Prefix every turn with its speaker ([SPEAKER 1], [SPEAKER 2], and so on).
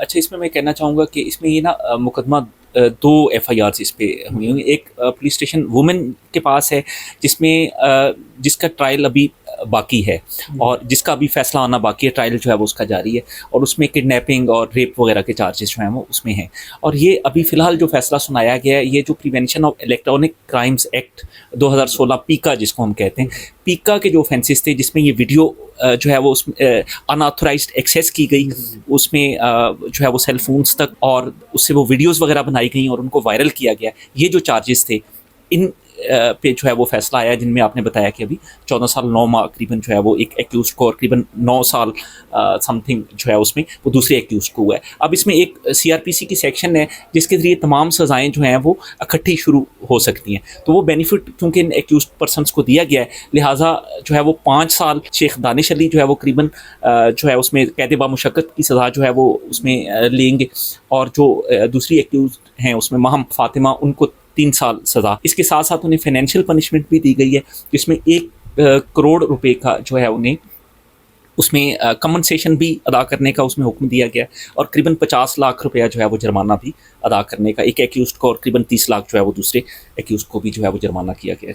[SPEAKER 1] اچھا اس میں میں کہنا چاہوں گا کہ اس میں یہ نا مقدمہ دو ایف آئی آرز اس پہ ہوئی ہوئی. ایک پولیس اسٹیشن وومن کے پاس ہے جس میں جس کا ٹرائل ابھی باقی ہے اور جس کا ابھی فیصلہ آنا باقی ہے. ٹرائل جو ہے وہ اس کا جاری ہے اور اس میں کڈنیپنگ اور ریپ وغیرہ کے چارجز جو ہیں وہ اس میں ہیں. اور یہ ابھی فی الحال جو فیصلہ سنایا گیا ہے یہ جو prevention of electronic crimes act 2016 پیکا جس کو ہم کہتے ہیں, پیکا کے جو offences تھے جس میں یہ ویڈیو جو ہے وہ اس انآتھورائزڈ ایکسیس کی گئی, اس میں جو ہے وہ سیل فونز تک اور اس سے وہ ویڈیوز وغیرہ بنائی گئیں اور ان کو وائرل کیا گیا. یہ جو چارجز تھے ان پہ جو ہے وہ فیصلہ آیا جن میں آپ نے بتایا کہ ابھی 14 سال 9 ماہ قریباً جو ہے وہ ایک ایکیوزڈ کو اور قریباً 9 سال سم تھنگ جو ہے اس میں وہ دوسرے ایکیوزڈ کو ہوا ہے. اب اس میں ایک سی آر پی سی کی سیکشن ہے جس کے ذریعے تمام سزائیں جو ہیں وہ اکٹھی شروع ہو سکتی ہیں. تو وہ بینیفٹ چونکہ ان ایکیوزڈ پرسنس کو دیا گیا ہے لہٰذا جو ہے وہ 5 سال شیخ دانش علی جو ہے وہ قریباً جو ہے اس میں قید بامشقت کی سزا جو ہے وہ اس میں لیں گے اور جو دوسری ایکیوزڈ ہیں اس میں مہم فاطمہ ان کو 3 سال سزا. اس کے ساتھ ساتھ انہیں فائنینشیل پنشمنٹ بھی دی گئی ہے جس میں 1 کروڑ روپے کا جو ہے انہیں اس میں کمپنسیشن بھی ادا کرنے کا اس میں حکم دیا گیا اور قریباً 50 لاکھ روپیہ جو ہے وہ جرمانہ بھی ادا کرنے کا ایک ایکیوزڈ کو اور قریباً 30 لاکھ جو ہے وہ دوسرے ایکیوزڈ کو بھی جو ہے وہ جرمانہ کیا گیا.